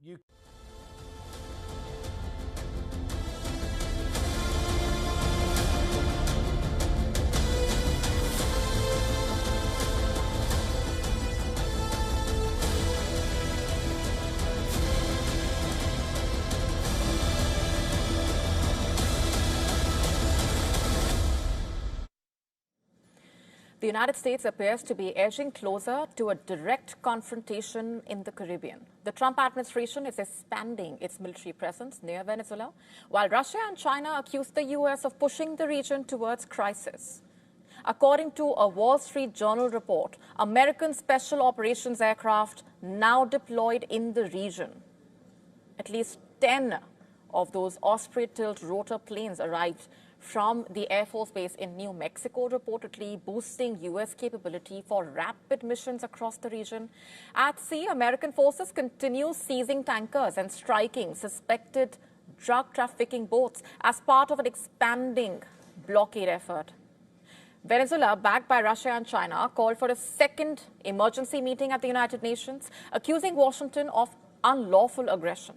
The United States appears to be edging closer to a direct confrontation in the Caribbean. The Trump administration is expanding its military presence near Venezuela, while Russia and China accuse the U.S. of pushing the region towards crisis. According to a Wall Street Journal report, American special operations aircraft now deployed in the region. At least 10 of those Osprey-tilt rotor planes arrived from the Air Force Base in New Mexico, reportedly boosting U.S. capability for rapid missions across the region. At sea, American forces continue seizing tankers and striking suspected drug trafficking boats as part of an expanding blockade effort. Venezuela, backed by Russia and China, called for a second emergency meeting at the United Nations, accusing Washington of unlawful aggression.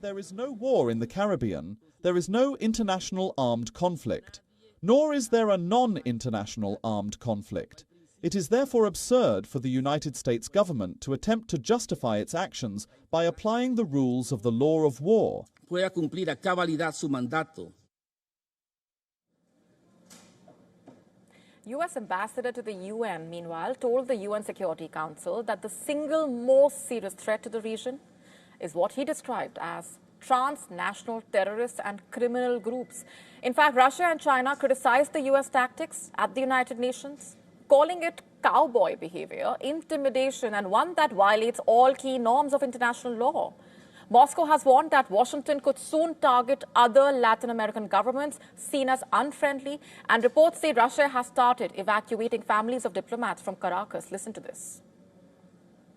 There is no war in the Caribbean. There is no international armed conflict, nor is there a non-international armed conflict. It is therefore absurd for the United States government to attempt to justify its actions by applying the rules of the law of war. Pueda cumplir a cabalidad su mandato. U.S. Ambassador to the UN, meanwhile, told the UN Security Council that the single most serious threat to the region is what he described as transnational terrorists and criminal groups. In fact, Russia and China criticized the U.S. tactics at the United Nations, calling it cowboy behavior, intimidation, and one that violates all key norms of international law. Moscow has warned that Washington could soon target other Latin American governments seen as unfriendly, and reports say Russia has started evacuating families of diplomats from Caracas. Listen to this.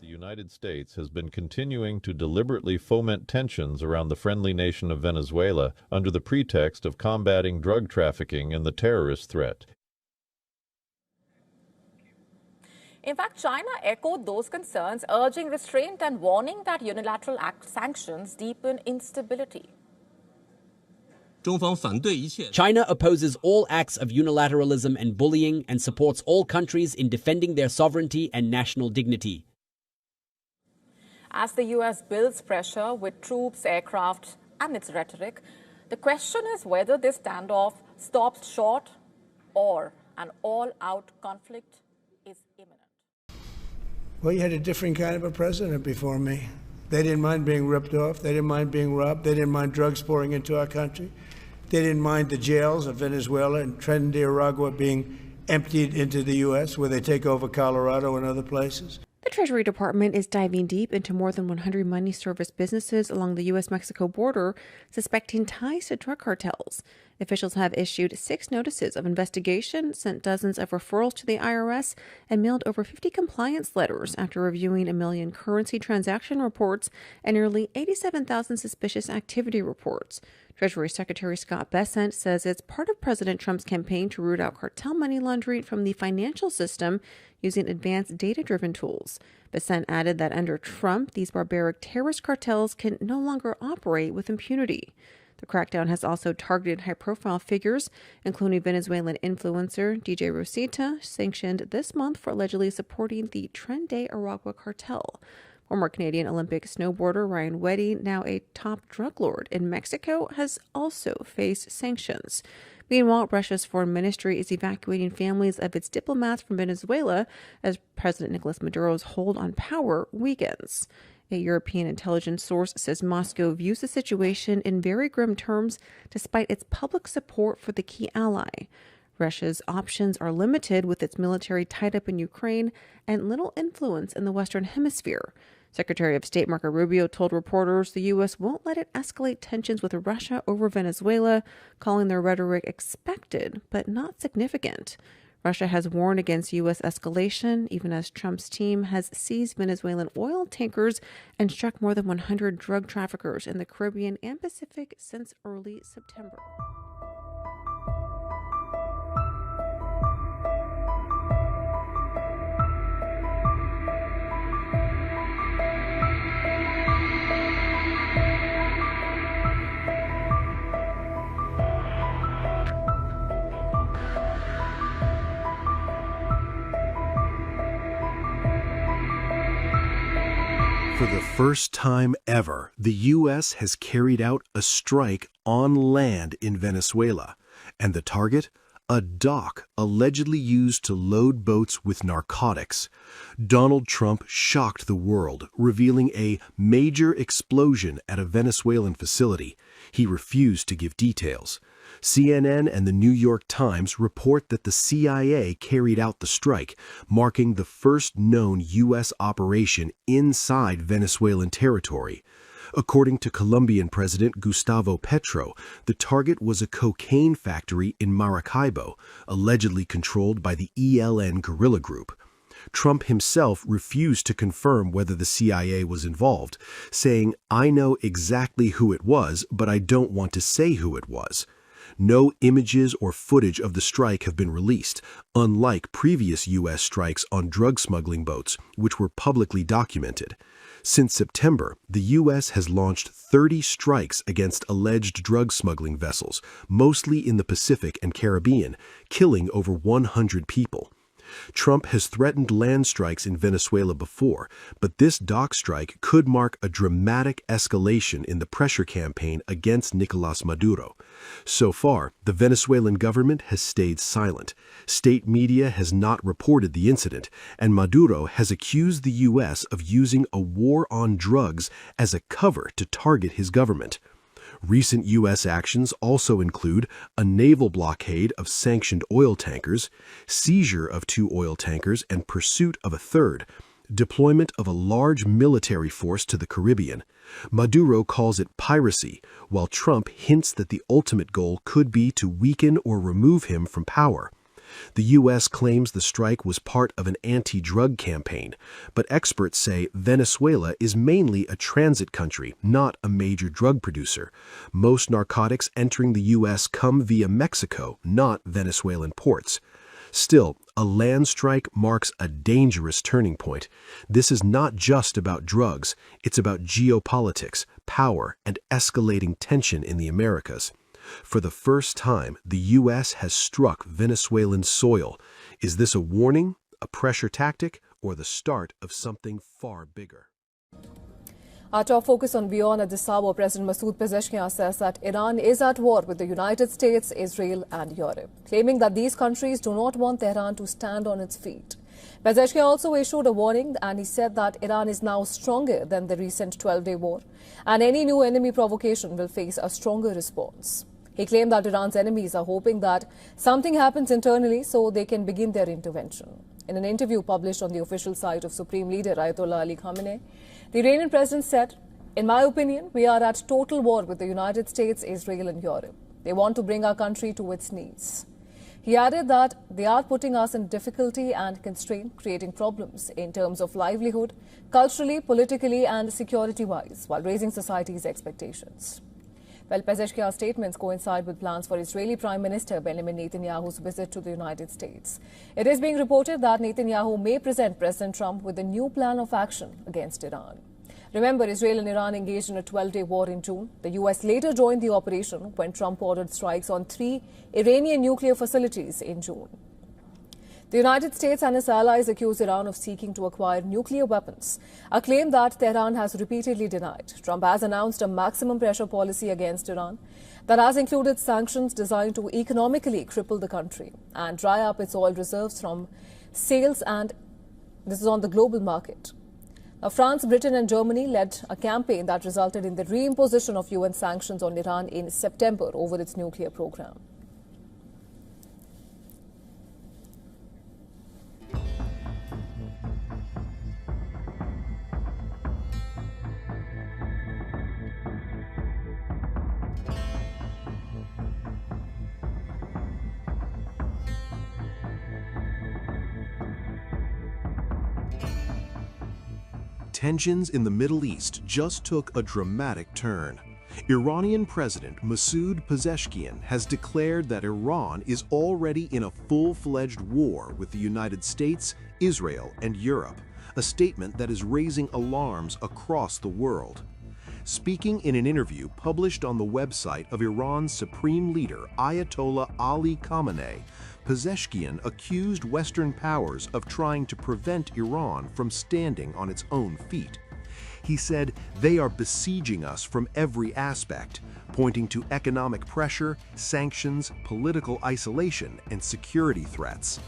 The United States has been continuing to deliberately foment tensions around the friendly nation of Venezuela under the pretext of combating drug trafficking and the terrorist threat. In fact, China echoed those concerns, urging restraint and warning that unilateral sanctions deepen instability. China opposes all acts of unilateralism and bullying and supports all countries in defending their sovereignty and national dignity. As the U.S. builds pressure with troops, aircraft, and its rhetoric, the question is whether this standoff stops short or an all-out conflict is imminent. Well, you had a different kind of a president before me. They didn't mind being ripped off. They didn't mind being robbed. They didn't mind drugs pouring into our country. They didn't mind the jails of Venezuela and Trinidad being emptied into the U.S., where they take over Colorado and other places. The Treasury Department is diving deep into more than 100 money service businesses along the U.S.-Mexico border, suspecting ties to drug cartels. Officials have issued 6 notices of investigation, sent dozens of referrals to the IRS, and mailed over 50 compliance letters after reviewing 1 million currency transaction reports and nearly 87,000 suspicious activity reports. Treasury Secretary Scott Bessent says it's part of President Trump's campaign to root out cartel money laundering from the financial system using advanced data-driven tools. Bessent added that under Trump, these barbaric terrorist cartels can no longer operate with impunity. The crackdown has also targeted high-profile figures, including Venezuelan influencer DJ Rosita, sanctioned this month for allegedly supporting the Tren de Aragua cartel. Former Canadian Olympic snowboarder Ryan Weddy, now a top drug lord in Mexico, has also faced sanctions. Meanwhile, Russia's foreign ministry is evacuating families of its diplomats from Venezuela as President Nicolas Maduro's hold on power weakens. A European intelligence source says Moscow views the situation in very grim terms despite its public support for the key ally. Russia's options are limited with its military tied up in Ukraine and little influence in the Western Hemisphere. Secretary of State Marco Rubio told reporters the U.S. won't let it escalate tensions with Russia over Venezuela, calling their rhetoric expected but not significant. Russia has warned against U.S. escalation, even as Trump's team has seized Venezuelan oil tankers and struck more than 100 drug traffickers in the Caribbean and Pacific since early September. For the first time ever, the U.S. has carried out a strike on land in Venezuela, and the target? A dock allegedly used to load boats with narcotics. Donald Trump shocked the world, revealing a major explosion at a Venezuelan facility. He refused to give details. CNN and the New York Times report that the CIA carried out the strike, marking the first known U.S. operation inside Venezuelan territory. According to Colombian President Gustavo Petro, the target was a cocaine factory in Maracaibo, allegedly controlled by the ELN guerrilla group. Trump himself refused to confirm whether the CIA was involved, saying, "I know exactly who it was, but I don't want to say who it was." No images or footage of the strike have been released, unlike previous U.S. strikes on drug smuggling boats, which were publicly documented. Since September, the U.S. has launched 30 strikes against alleged drug smuggling vessels, mostly in the Pacific and Caribbean, killing over 100 people. Trump has threatened land strikes in Venezuela before, but this dock strike could mark a dramatic escalation in the pressure campaign against Nicolás Maduro. So far, the Venezuelan government has stayed silent. State media has not reported the incident, and Maduro has accused the U.S. of using a war on drugs as a cover to target his government. Recent U.S. actions also include a naval blockade of sanctioned oil tankers, seizure of 2 oil tankers and pursuit of a third, deployment of a large military force to the Caribbean. Maduro calls it piracy, while Trump hints that the ultimate goal could be to weaken or remove him from power. The U.S. claims the strike was part of an anti-drug campaign, but experts say Venezuela is mainly a transit country, not a major drug producer. Most narcotics entering the U.S. come via Mexico, not Venezuelan ports. Still, a land strike marks a dangerous turning point. This is not just about drugs, it's about geopolitics, power, and escalating tension in the Americas. For the first time, the U.S. has struck Venezuelan soil. Is this a warning, a pressure tactic, or the start of something far bigger? Our top focus on beyond at this hour, President Masoud Pezeshkian says that Iran is at war with the United States, Israel and Europe, claiming that these countries do not want Tehran to stand on its feet. Pezeshkian also issued a warning, and he said that Iran is now stronger than the recent 12-day war, and any new enemy provocation will face a stronger response. He claimed that Iran's enemies are hoping that something happens internally so they can begin their intervention. In an interview published on the official site of Supreme Leader Ayatollah Ali Khamenei, the Iranian president said, "In my opinion, we are at total war with the United States, Israel and Europe. They want to bring our country to its knees." He added that they are putting us in difficulty and constraint, creating problems in terms of livelihood, culturally, politically and security-wise, while raising society's expectations. Well, Pezeshkian's statements coincide with plans for Israeli Prime Minister Benjamin Netanyahu's visit to the United States. It is being reported that Netanyahu may present President Trump with a new plan of action against Iran. Remember, Israel and Iran engaged in a 12-day war in June. The U.S. later joined the operation when Trump ordered strikes on 3 Iranian nuclear facilities in June. The United States and its allies accuse Iran of seeking to acquire nuclear weapons, a claim that Tehran has repeatedly denied. Trump has announced a maximum pressure policy against Iran that has included sanctions designed to economically cripple the country and dry up its oil reserves from sales, and this is on the global market. Now, France, Britain and Germany led a campaign that resulted in the reimposition of UN sanctions on Iran in September over its nuclear program. Tensions in the Middle East just took a dramatic turn. Iranian President Masoud Pezeshkian has declared that Iran is already in a full-fledged war with the United States, Israel, and Europe, a statement that is raising alarms across the world. Speaking in an interview published on the website of Iran's supreme leader Ayatollah Ali Khamenei, Pezeshkian accused Western powers of trying to prevent Iran from standing on its own feet. He said, "They are besieging us from every aspect," pointing to economic pressure, sanctions, political isolation, and security threats.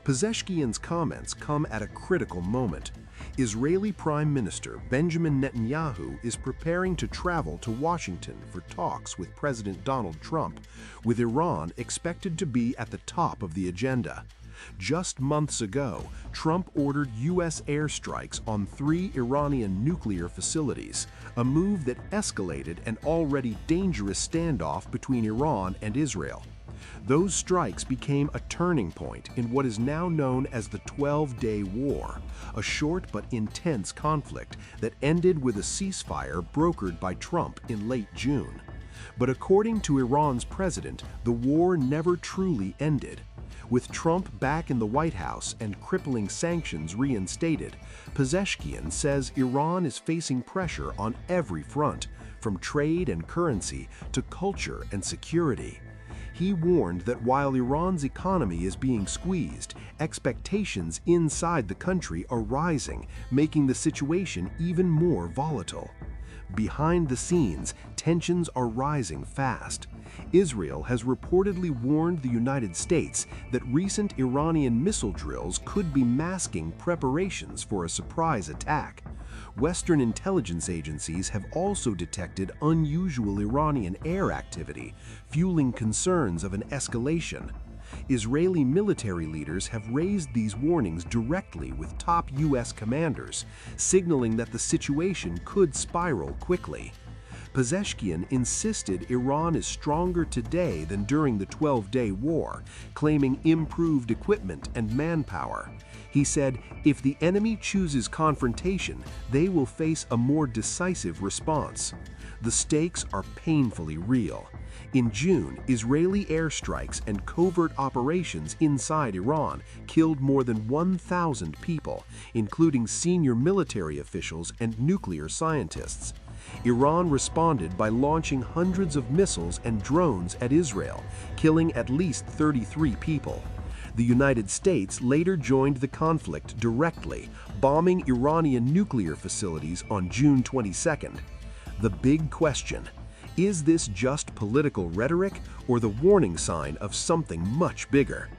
Pezeshkian's comments come at a critical moment. Israeli Prime Minister Benjamin Netanyahu is preparing to travel to Washington for talks with President Donald Trump, with Iran expected to be at the top of the agenda. Just months ago, Trump ordered U.S. airstrikes on 3 Iranian nuclear facilities, a move that escalated an already dangerous standoff between Iran and Israel. Those strikes became a turning point in what is now known as the 12-Day War, a short but intense conflict that ended with a ceasefire brokered by Trump in late June. But according to Iran's president, the war never truly ended. With Trump back in the White House and crippling sanctions reinstated, Pezeshkian says Iran is facing pressure on every front, from trade and currency to culture and security. He warned that while Iran's economy is being squeezed, expectations inside the country are rising, making the situation even more volatile. Behind the scenes, tensions are rising fast. Israel has reportedly warned the United States that recent Iranian missile drills could be masking preparations for a surprise attack. Western intelligence agencies have also detected unusual Iranian air activity, fueling concerns of an escalation. Israeli military leaders have raised these warnings directly with top U.S. commanders, signaling that the situation could spiral quickly. Pezeshkian insisted Iran is stronger today than during the 12-Day War, claiming improved equipment and manpower. He said, if the enemy chooses confrontation, they will face a more decisive response. The stakes are painfully real. In June, Israeli airstrikes and covert operations inside Iran killed more than 1,000 people, including senior military officials and nuclear scientists. Iran responded by launching hundreds of missiles and drones at Israel, killing at least 33 people. The United States later joined the conflict directly, bombing Iranian nuclear facilities on June 22nd. The big question: is this just political rhetoric or the warning sign of something much bigger?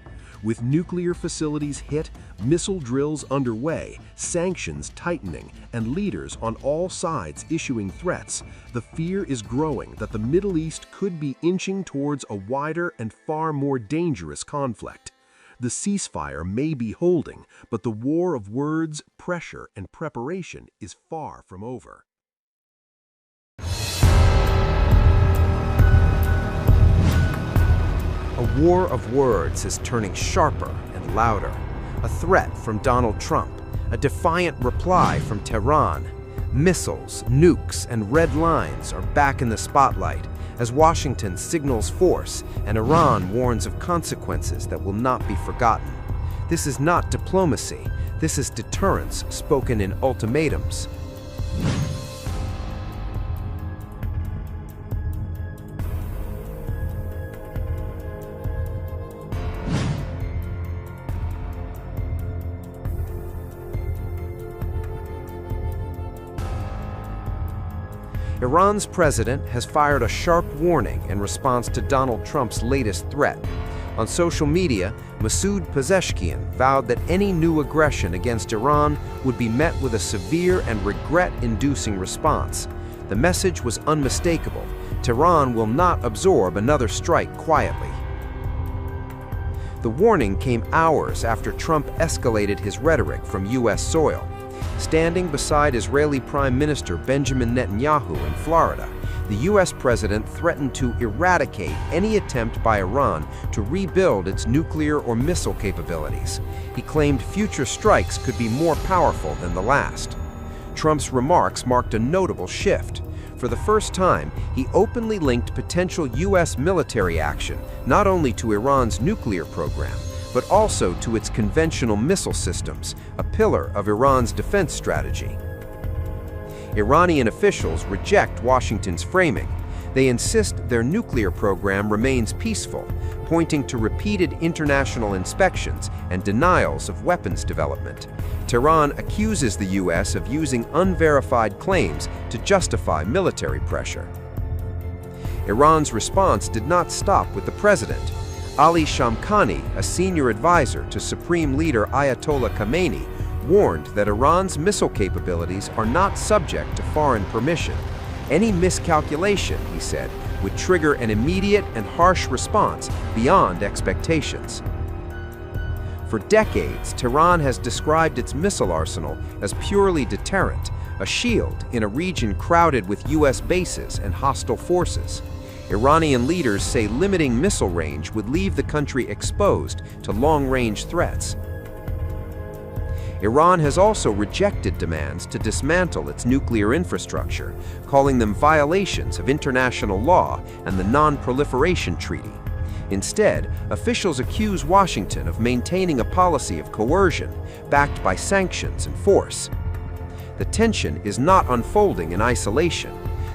With nuclear facilities hit, missile drills underway, sanctions tightening, and leaders on all sides issuing threats, the fear is growing that the Middle East could be inching towards a wider and far more dangerous conflict. The ceasefire may be holding, but the war of words, pressure, and preparation is far from over. A war of words is turning sharper and louder. A threat from Donald Trump, a defiant reply from Tehran. Missiles, nukes, and red lines are back in the spotlight as Washington signals force and Iran warns of consequences that will not be forgotten. This is not diplomacy. This is deterrence spoken in ultimatums. Iran's president has fired a sharp warning in response to Donald Trump's latest threat. On social media, Masoud Pezeshkian vowed that any new aggression against Iran would be met with a severe and regret-inducing response. The message was unmistakable. Tehran will not absorb another strike quietly. The warning came hours after Trump escalated his rhetoric from U.S. soil. Standing beside Israeli Prime Minister Benjamin Netanyahu in Florida, the U.S. president threatened to eradicate any attempt by Iran to rebuild its nuclear or missile capabilities. He claimed future strikes could be more powerful than the last. Trump's remarks marked a notable shift. For the first time, he openly linked potential U.S. military action not only to Iran's nuclear program, but also to its conventional missile systems, a pillar of Iran's defense strategy. Iranian officials reject Washington's framing. They insist their nuclear program remains peaceful, pointing to repeated international inspections and denials of weapons development. Tehran accuses the U.S. of using unverified claims to justify military pressure. Iran's response did not stop with the president. Ali Shamkhani, a senior advisor to Supreme Leader Ayatollah Khamenei, warned that Iran's missile capabilities are not subject to foreign permission. Any miscalculation, he said, would trigger an immediate and harsh response beyond expectations. For decades, Tehran has described its missile arsenal as purely deterrent, a shield in a region crowded with U.S. bases and hostile forces. Iranian leaders say limiting missile range would leave the country exposed to long-range threats. Iran has also rejected demands to dismantle its nuclear infrastructure, calling them violations of international law and the Non-Proliferation Treaty. Instead, officials accuse Washington of maintaining a policy of coercion, backed by sanctions and force. The tension is not unfolding in isolation.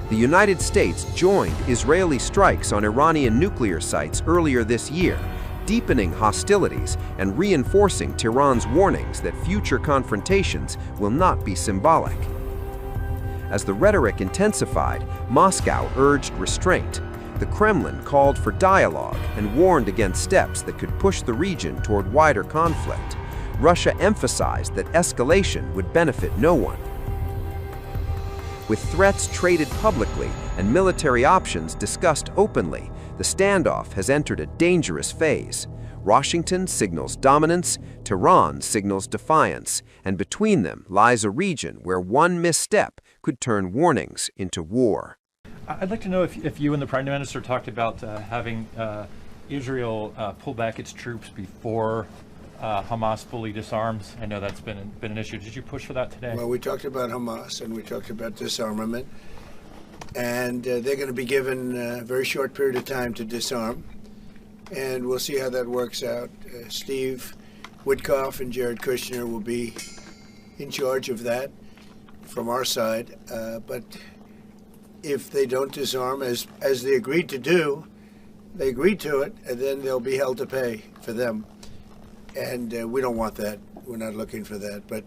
The United States joined Israeli strikes on Iranian nuclear sites earlier this year, deepening hostilities and reinforcing Tehran's warnings that future confrontations will not be symbolic. As the rhetoric intensified, Moscow urged restraint. The Kremlin called for dialogue and warned against steps that could push the region toward wider conflict. Russia emphasized that escalation would benefit no one. With threats traded publicly and military options discussed openly, the standoff has entered a dangerous phase. Washington signals dominance, Tehran signals defiance, and between them lies a region where one misstep could turn warnings into war. I'd like to know if you and the Prime Minister talked about having Israel pull back its troops before Hamas fully disarms. I know that's been an issue. Did you push for that today? Well, we talked about Hamas and we talked about disarmament, and they're going to be given a very short period of time to disarm, and we'll see how that works out. Steve Witkoff and Jared Kushner will be in charge of that from our side, but if they don't disarm, as they agreed to do, they agreed to it, and then they'll be held to pay for them. And we don't want that. We're not looking for that. But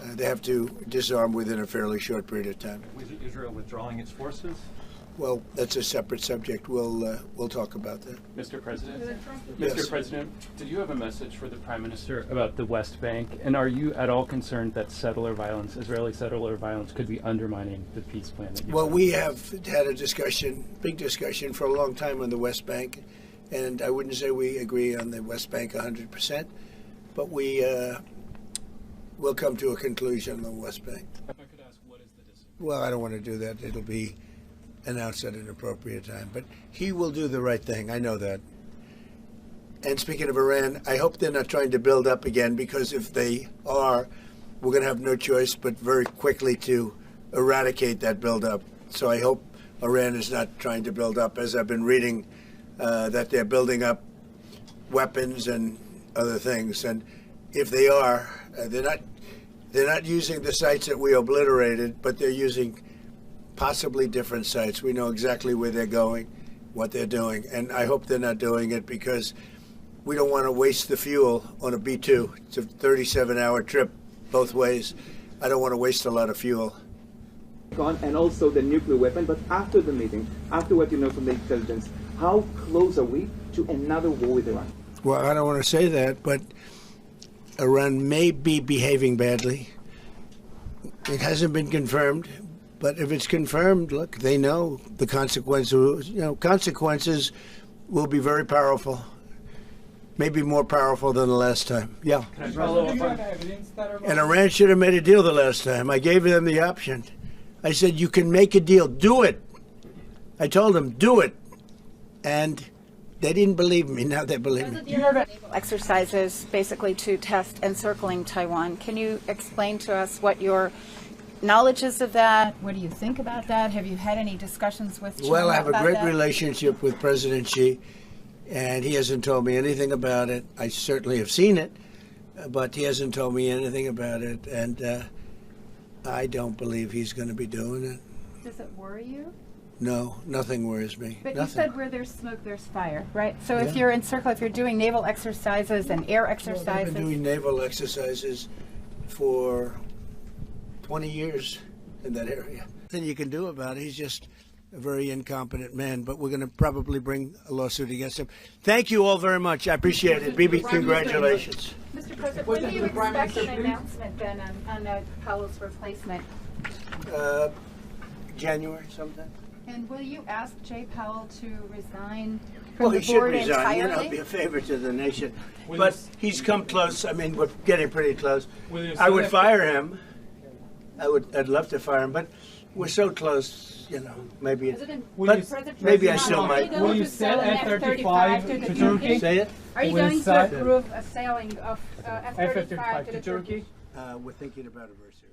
they have to disarm within a fairly short period of time. Was Israel withdrawing its forces? Well, that's a separate subject. We'll talk about that. Mr. President? Yes. Mr. President, did you have a message for the Prime Minister about the West Bank? And are you at all concerned that settler violence, Israeli settler violence, could be undermining the peace plan? Well, we have had a discussion, big discussion, for a long time on the West Bank. And I wouldn't say we agree on the West Bank 100%, but we will come to a conclusion on the West Bank. If I could ask, what is the decision? Well, I don't want to do that. It'll be announced at an appropriate time. But he will do the right thing. I know that. And speaking of Iran, I hope they're not trying to build up again, because if they are, we're going to have no choice but very quickly to eradicate that buildup. So I hope Iran is not trying to build up, as I've been reading that they're building up weapons and other things. And if they are, they're not using the sites that we obliterated, but they're using possibly different sites. We know exactly where they're going, what they're doing, and I hope they're not doing it because we don't want to waste the fuel on a B-2. It's a 37-hour trip both ways. I don't want to waste a lot of fuel. And also the nuclear weapon, but after the meeting, after what you know from the intelligence, how close are we to another war with Iran? Well, I don't want to say that, but Iran may be behaving badly. It hasn't been confirmed, but if it's confirmed, look, they know the consequences. Consequences will be very powerful, maybe more powerful than the last time. Yeah. Can I follow up on? And Iran should have made a deal the last time. I gave them the option. I said, you can make a deal. Do it. I told them, do it. And they didn't believe me. Now they believe me. Exercises basically to test encircling Taiwan. Can you explain to us what your knowledge is of that? What do you think about that? Have you had any discussions with China? Well, I have a great that? relationship with President Xi, and he hasn't told me anything about it. I certainly have seen it, but he hasn't told me anything about it, and I don't believe he's going to be doing it. Does it worry you? No, nothing worries me. But nothing. you said where there's smoke, there's fire, right? So if Yeah. you're in circle, if you're doing naval exercises and air Well, exercises. I've been doing naval exercises for 20 years in that area. Nothing you can do about it. He's just a very incompetent man, but we're going to probably bring a lawsuit against him. Thank you all very much. I appreciate it. Bibi, congratulations. Mr. President, when do you expect an announcement then on Powell's replacement? January sometime. And will you ask Jay Powell to resign Well, from he the should board resign, entirely? be a favor to the nation. Will But you- he's come close. I mean, we're getting pretty close. Will you I would still have- fire him. I'd love to fire him, but we're so close, you know, maybe. But maybe I still might. Will you sell F-35 to Turkey? Say it? Are you Will going you to sell- approve a selling of F-35 to to Turkey? Turkey? We're thinking about it very seriously.